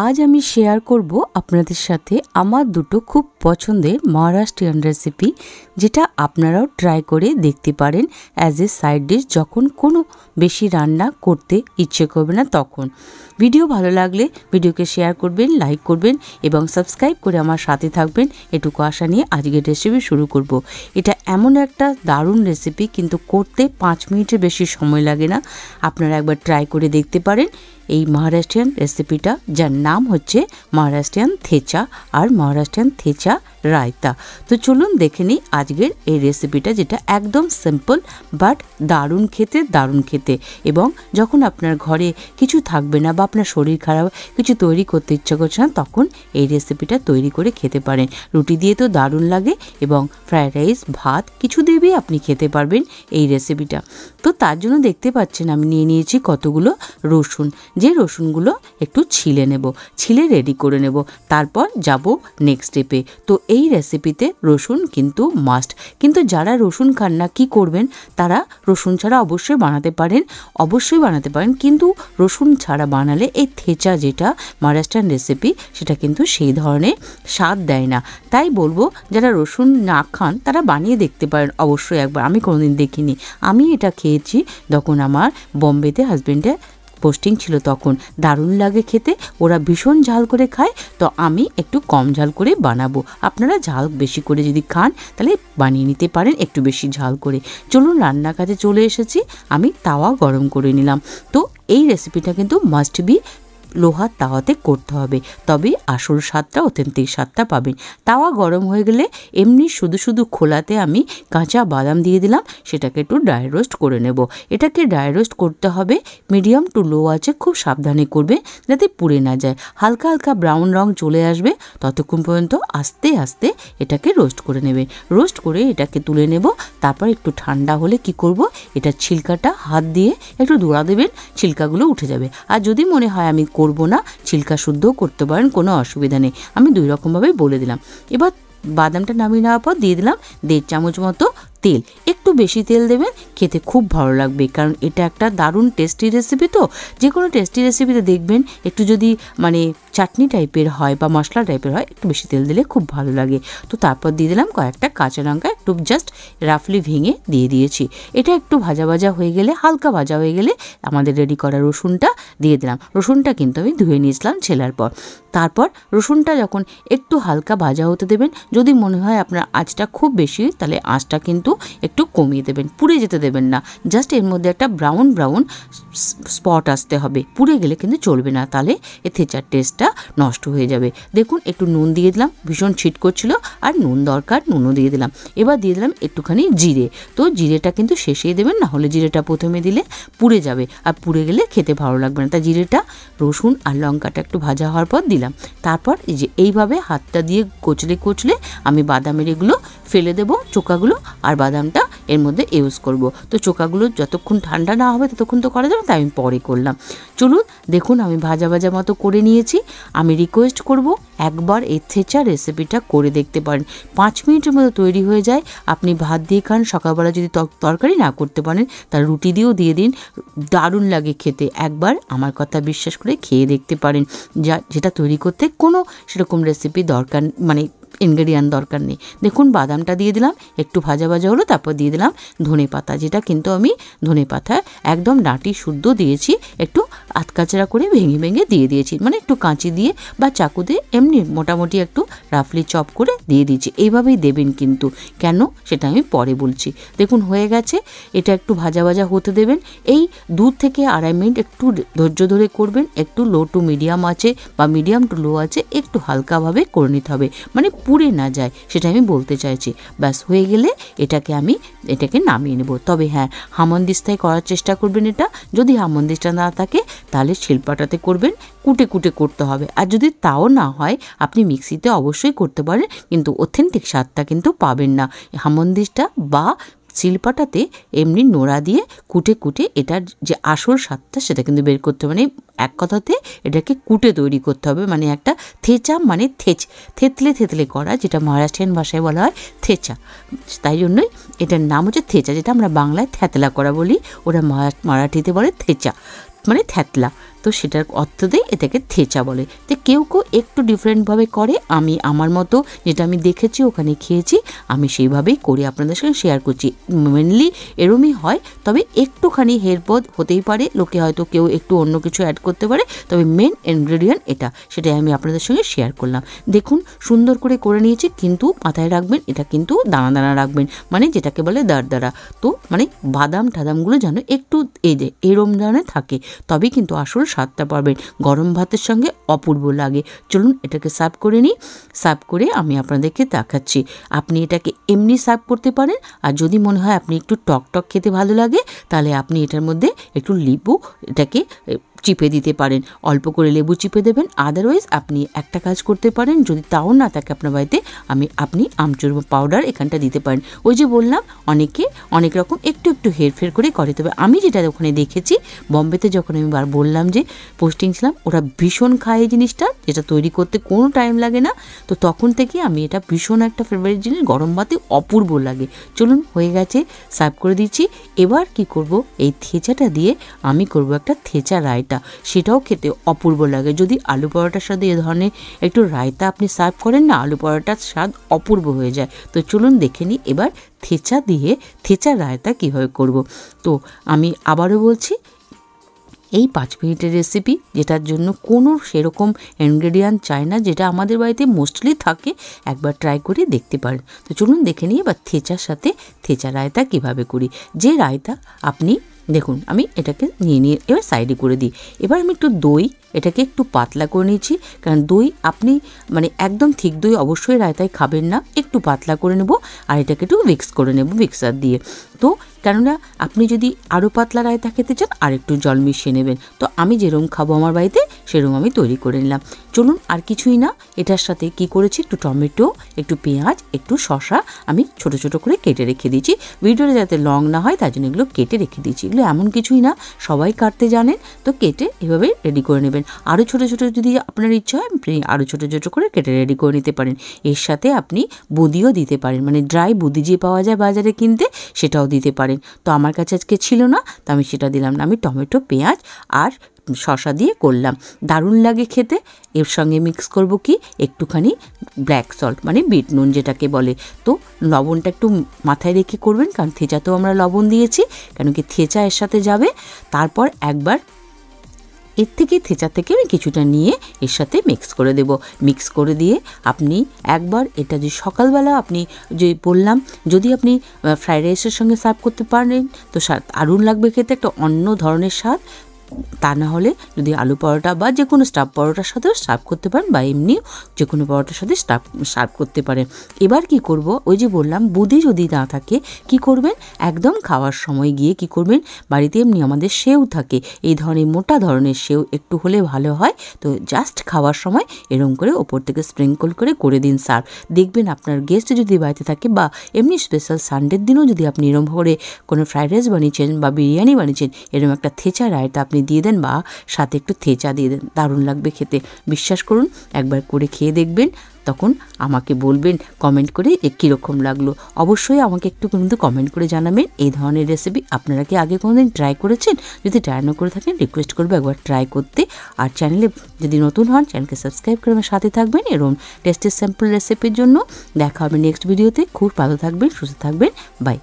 আজ আমি শেয়ার করব আপনাদের সাথে আমার দুটো খুব পছন্দের মহারাষ্ট্রিয়ান রেসিপি, যেটা আপনারাও ট্রাই করে দেখতে পারেন অ্যাজ এ সাইড ডিশ যখন কোনো বেশি রান্না করতে ইচ্ছে করবে না তখন। ভিডিও ভালো লাগলে ভিডিওকে শেয়ার করবেন, লাইক করবেন এবং সাবস্ক্রাইব করে আমার সাথে থাকবেন, এটুকু আশা নিয়ে আজকের রেসিপি শুরু করব। এটা এমন একটা দারুণ রেসিপি, কিন্তু করতে 5 মিনিটের বেশি সময় লাগে না। আপনারা একবার ট্রাই করে দেখতে পারেন এই মহারাষ্ট্রিয়ান রেসিপিটা, যার নাম হচ্ছে মহারাষ্ট্রিয়ান থেচা আর মহারাষ্ট্রিয়ান থেচা রায়তা। তো চলুন দেখে নিই আজকের এই রেসিপিটা, যেটা একদম সিম্পল বাট দারুণ খেতে। এবং যখন আপনার ঘরে কিছু থাকবে না বা আপনার শরীর খারাপ, কিছু তৈরি করতে ইচ্ছা করছে না, তখন এই রেসিপিটা তৈরি করে খেতে পারেন। রুটি দিয়ে তো দারুণ লাগে এবং ফ্রায়েড রাইস, ভাত কিছু দিয়েই আপনি খেতে পারবেন এই রেসিপিটা। তো তার জন্য দেখতে পাচ্ছেন আমি নিয়ে নিয়েছি কতগুলো রসুন, যে রসুনগুলো একটু ছিলে রেডি করে নেব, তারপর যাব নেক্সট স্টেপে। তো এই রেসিপিতে রসুন কিন্তু মাস্ট, কিন্তু যারা রসুন খান না কি করবেন, তারা রসুন ছাড়া অবশ্যই বানাতে পারেন, কিন্তু রসুন ছাড়া বানালে এই থেচা, যেটা মহারাষ্ট্রিয়ান রেসিপি, সেটা কিন্তু সেই ধরনের স্বাদ দেয় না। তাই বলবো যারা রসুন না খান তারা বানিয়ে দেখতে পারেন অবশ্যই একবার। আমি কোনোদিন দেখিনি, আমি এটা খেয়েছি যখন আমার বোম্বেতে হাজবেন্ডের পোস্টিং ছিল, তখন দারুণ লাগে খেতে। ওরা ভীষণ ঝাল করে খায়, তো আমি একটু কম ঝাল করে বানাবো। আপনারা ঝাল বেশি করে যদি খান তাহলে বানিয়ে নিতে পারেন একটু বেশি ঝাল করে। চলুন রান্নার কাজে চলে এসেছি, আমি তাওয়া গরম করে নিলাম। তো এই রেসিপিটা কিন্তু মাস্ট বি লোহার তাওয়াতে করতে হবে, তবে আসল স্বাদটা, অথেন্টিক স্বাদটা পাবেন। তাওয়া গরম হয়ে গেলে এমনি শুধু খোলাতে আমি কাঁচা বাদাম দিয়ে দিলাম, সেটাকে একটু ড্রাই রোস্ট করে নেব। এটাকে ড্রাই রোস্ট করতে হবে মিডিয়াম টু লো আছে, খুব সাবধানে করবে যাতে পুড়ে না যায়। হালকা হালকা ব্রাউন রং চলে আসবে, ততক্ষণ পর্যন্ত আস্তে আস্তে এটাকে রোস্ট করে নেবে। রোস্ট করে এটাকে তুলে নেব। তারপর একটু ঠান্ডা হলে কি করব, এটা ছিলকাটা হাত দিয়ে একটু দোড়া দেবেন, ছিলকাগুলো উঠে যাবে। আর যদি মনে হয় আমি করব না, ছিলকা শুদ্ধও করতে পারেন, কোনো অসুবিধা নেই। আমি 2 রকমভাবেই বলে দিলাম। এবার বাদামটা নামিয়ে নেওয়ার পর দিয়ে দিলাম 1.5 চামচ মতো তেল। একটু বেশি তেল দেবেন, খেতে খুব ভালো লাগবে, কারণ এটা একটা দারুণ টেস্টি রেসিপি। তো যে কোনো টেস্টি রেসিপিতে দেখবেন একটু যদি চাটনি টাইপের হয় বা মশলা টাইপের হয়, একটু বেশি তেল দিলে খুব ভালো লাগে। তো তারপর দিয়ে দিলাম কয়েকটা কাঁচা লঙ্কা, একটু জাস্ট রাফলি ভেঙে দিয়ে দিয়েছি। এটা একটু ভাজা হয়ে গেলে, হালকা ভাজা হয়ে গেলে আমাদের রেডি করা রসুনটা দিয়ে দিলাম। রসুনটা কিন্তু আমি ধুয়ে নিয়েছিলাম ছেলার পর। তারপর রসুনটা যখন একটু হালকা ভাজা হতে দেবেন, যদি মনে হয় আপনার আঁচটা খুব বেশি, তাহলে আঁচটা কিন্তু একটু কমিয়ে দেবেন, পুড়ে যেতে দেবেন না। জাস্ট এর মধ্যে একটা ব্রাউন স্পট আসতে হবে, পুড়ে গেলে কিন্তু চলবে না, তাহলে এ থেচার টেস্টটা নষ্ট হয়ে যাবে। দেখুন একটু নুন দিয়ে দিলাম, ভীষণ ছিট করছিল, আর নুন দরকার, নুনও দিয়ে দিলাম। এবার দিয়ে দিলাম একটুখানি জিরে। তো জিরেটা কিন্তু শেষেই দেবেন, না হলে জিরেটা প্রথমে দিলে পুড়ে যাবে, আর পুড়ে গেলে খেতে ভালো লাগবে না। তাই জিরেটা, রসুন আর লঙ্কাটা একটু ভাজা হওয়ার পর দিলাম। তারপর এই যে এইভাবে হাতটা দিয়ে কচলে আমি বাদামের এগুলো ফেলে দেবো, চোকাগুলো, আর বাদামটা এর মধ্যে ইউজ করব। তো চোকাগুলো যতক্ষণ ঠান্ডা না হবে ততক্ষণ তো করা যাবে, তাই আমি পরে করলাম। চলুন দেখুন আমি ভাজা মতো করে নিয়েছি। আমি রিকোয়েস্ট করব একবার এই থেচা রেসিপিটা করে দেখতে পারেন, 5 মিনিটের মধ্যে তৈরি হয়ে যায়। আপনি ভাত দিয়ে খান, সকালবেলা যদি তরকারি না করতে পারেন তার রুটি দিয়েও দিয়ে দিন, দারুণ লাগে খেতে। একবার আমার কথা বিশ্বাস করে খেয়ে দেখতে পারেন, যেটা তৈরি করতে কোনো সেরকম রেসিপি দরকার, ইনগ্রেডিয়েন্ট দরকার নেই। দেখুন বাদামটা দিয়ে দিলাম, একটু ভাজা হলো, তারপর দিয়ে দিলাম ধনে পাতা, যেটা কিন্তু আমি ধনে পাতা একদম ডাঁটি শুদ্ধ দিয়েছি, একটু আধকাচড়া করে ভেঙে দিয়ে দিয়েছি, একটু কাঁচি দিয়ে বা চাকু দিয়ে এমনি মোটামুটি একটু রাফলি চপ করে দিয়ে দিয়েছি। এইভাবেই দেবেন কিন্তু, কেন সেটা আমি পরে বলছি। দেখুন হয়ে গেছে, এটা একটু ভাজা হতে দেবেন। এই 2 থেকে 2.5 মিনিট একটু ধৈর্য ধরে করবেন, একটু লো টু মিডিয়াম আছে বা মিডিয়াম টু লো আছে, একটু হালকাভাবে করে নিতে হবে, পুড়ে না যায়, সেটা আমি বলতে চাইছি। ব্যাস হয়ে গেলে এটাকে নামিয়ে নেব। তবে হ্যাঁ, হামনদিস্তায় করার চেষ্টা করবেন। এটা যদি হামনদিস্তা না থাকে তাহলে শিলপাটাতে করবেন, কুটে করতে হবে। আর যদি তাও না হয় আপনি মিক্সিতে অবশ্যই করতে পারেন, কিন্তু অথেন্টিক স্বাদটা কিন্তু পাবেন না। হামনদিস্তা বা শিলপাটাতে এমনি নোড়া দিয়ে কুটে এটার যে আসল স্বাদটা সেটা কিন্তু বের করতে হবে। এক কথাতে এটাকে কুটে তৈরি করতে হবে, একটা থেচা, থেতলে করা, যেটা মহারাষ্ট্রিয়ান ভাষায় বলা হয় থেচা। তাই জন্যই এটার নাম হচ্ছে থেচা, যেটা আমরা বাংলায় থ্যাতলা করা বলি, ওরা মারাঠিতে বলে থেচা, থ্যাতলা। তো সেটার অর্থতেই এটাকে থেচা বলে। তো কেউ কেউ একটু ডিফারেন্টভাবে করে, আমি আমার মতো যেটা আমি দেখেছি ওখানে খেয়েছি আমি সেইভাবেই করি আপনাদের সঙ্গে শেয়ার করছি। মেনলি এরমই হয়, তবে একটুখানি হেরপদ হতেই পারে, লোকে হয়তো কেউ একটু অন্য কিছু অ্যাড করতে পারে, তবে মেন ইনগ্রেডিয়েন্ট এটা, সেটাই আমি আপনাদের সঙ্গে শেয়ার করলাম। দেখুন সুন্দর করে নিয়েছি, কিন্তু মাথায় রাখবেন এটা কিন্তু দানা দানা রাখবেন, মানে যেটাকে বলে দাঁড়, তো মানে বাদাম টাদামগুলো যেন একটু এরম ধরনের থাকে, তবেই কিন্তু আসল স্বাদটা পাবেন। গরম ভাতের সঙ্গে অপূর্ব লাগে। চলুন এটাকে সার্ভ করে নিই। সার্ভ করে আমি আপনাদেরকে দেখাচ্ছি। আপনি এটাকে এমনি সার্ভ করতে পারেন, আর যদি মনে হয় আপনি একটু টক খেতে ভালো লাগে, তাহলে আপনি এটার মধ্যে একটু লেবু এটাকে চিপে দিতে পারেন, অল্প করে লেবু চিপে দেবেন। আদারওয়াইজ আপনি একটা কাজ করতে পারেন, যদি তাও না থাকে আপনার বাড়িতে, আপনি আমচুর পাউডার এখানটা দিতে পারেন। ওই যে বললাম অনেকে অনেক রকম একটু হেরফের করে করে, তবে আমি যেটা ওখানে দেখেছি বম্বেতে, যখন আমি বললাম যে পোস্টিং ছিলাম, ওরা ভীষণ খায় এই জিনিসটা, যেটা তৈরি করতে কোনো টাইম লাগে না। তো তখন থেকে আমি এটা ভীষণ একটা ফেভারিট জিনিস, গরম ভাতে অপূর্ব লাগে। চলুন হয়ে গেছে, সার্ভ করে দিচ্ছি। এবার কি করব, এই থেচাটা দিয়ে আমি করব একটা থেচা রায়তা, সেটাও খেতে অপূর্ব লাগে। যদি আলু পরোটার সাথে এ ধরনের একটু রায়তা আপনি সার্ভ করেন না, আলু পরোটার স্বাদ অপূর্ব হয়ে যায়। তো চলুন দেখে নিই এবার থেচা দিয়ে থেচা রায়তা কীভাবে করব। তো আমি আবারও বলছি, এই 5 মিনিটের রেসিপি, যেটার জন্য কোনো সেরকম ইনগ্রেডিয়েন্ট চাই না, যেটা আমাদের বাড়িতে মোস্টলি থাকে, একবার ট্রাই করে দেখতে পারেন। তো চলুন দেখে নিই এবার থেচার সাথে থেচা রায়তা কিভাবে করি। যে রায়তা আপনি দেখুন, আমি এটাকে নিয়ে এবার সাইডে করে দিই। এবার আমি একটু দই এটাকে একটু পাতলা করে নিয়েছি, কারণ দই আপনি মানে একদম ঠিক দই অবশ্যই রায়তায় খাবেন না, একটু পাতলা করে নেব। আর এটাকে একটু মিক্স করে নেব মিক্সার দিয়ে। তো কেননা আপনি যদি আরও পাতলা রায়তা খেতে চান আর একটু জল মিশিয়ে নেবেন। তো আমি যেরকম খাবো আমার বাড়িতে সেরকম আমি তৈরি করে নিলাম। চলুন আর কিছুই না, এটার সাথে কি করেছি, একটু টমেটো, একটু পেঁয়াজ, একটু শসা আমি ছোট ছোট করে কেটে রেখে দিয়েছি। ভিডিওটা যাতে লং না হয় তার জন্য এগুলো কেটে রেখে দিয়েছি। এগুলো এমন কিছুই না, সবাই কাটতে জানেন, তো কেটে এভাবে রেডি করে নেবেন। আরও ছোটো ছোটো যদি আপনার ইচ্ছা হয় আপনি আরও ছোটো ছোটো করে কেটে রেডি করে নিতে পারেন। এর সাথে আপনি বুঁদিও দিতে পারেন, মানে ড্রাই বুঁদি যে পাওয়া যায় বাজারে কিনতে, সেটাও দিতে পারেন। তো আমার কাছে আজকে ছিল না, তো আমি সেটা দিলাম না। আমি টমেটো, পেঁয়াজ আর শসা দিয়ে করলাম, দারুণ লাগে খেতে। এর সঙ্গে মিক্স করব কি, একটুখানি ব্ল্যাক সল্ট, মানে বিট নুন যেটাকে বলে। তো লবণটা একটু মাথায় রেখে করবেন, কারণ থেচাতেও আমরা লবণ দিয়েছি, কেন কি থেচা এর সাথে যাবে। তারপর একবার এর থেকে থেচা থেকে আমি কিছুটা নিয়ে এর সাথে মিক্স করে দেব। মিক্স করে দিয়ে আপনি একবার এটা যে সকালবেলা আপনি যে বললাম, যদি আপনি ফ্রাইড রাইসের সঙ্গে সার্ভ করতে পারেন তো স্বাদ দারুণ লাগবে খেতে, একটা অন্য ধরনের স্বাদ। তা না হলে যদি আলু পরোটা বা যে কোনো স্টাফ পরোটার সাথেও সার্ভ করতে পারেন, বা এমনিও যে কোনো পরোটার সাথে সার্ভ করতে পারেন। এবার কি করব, ওই যে বললাম বুঁদি যদি না থাকে কি করবেন, একদম খাওয়ার সময় গিয়ে কি করবেন, বাড়িতে এমনি আমাদের সেও থাকে, এই ধরনের মোটা ধরনের সেও একটু হলে ভালো হয়। তো জাস্ট খাওয়ার সময় এরম করে ওপর থেকে স্প্রিঙ্কল করে দিন সার্ভ। দেখবেন আপনার গেস্ট যদি বাড়িতে থাকে, বা এমনি স্পেশাল সানডের দিনও যদি আপনি এরম করে কোনো ফ্রাইড রাইস বানিয়েছেন বা বিরিয়ানি বানিয়েছেন, এরম একটা থেচা রায়তা আপনি দিয়ে দেন, বা সাথে একটু থেচা দিয়ে দেন, দারুণ লাগবে খেতে। বিশ্বাস করুন, একবার করে খেয়ে দেখবেন, তখন আমাকে বলবেন কমেন্ট করে যে কীরকম লাগলো। অবশ্যই আমাকে একটু কিন্তু কমেন্ট করে জানাবেন এই ধরনের রেসিপি আপনারা কি আগে কোনোদিন ট্রাই করেছেন। যদি ট্রাই না করে থাকেন রিকোয়েস্ট করবো একবার ট্রাই করতে। আর চ্যানেলে যদি নতুন হন চ্যানেলকে সাবস্ক্রাইব করে আমার সাথে থাকবেন এরকম টেস্টি স্যাম্পল রেসিপির জন্য। দেখা হবে নেক্সট ভিডিওতে। খুব ভালো থাকবেন, সুস্থ থাকবেন, বাই।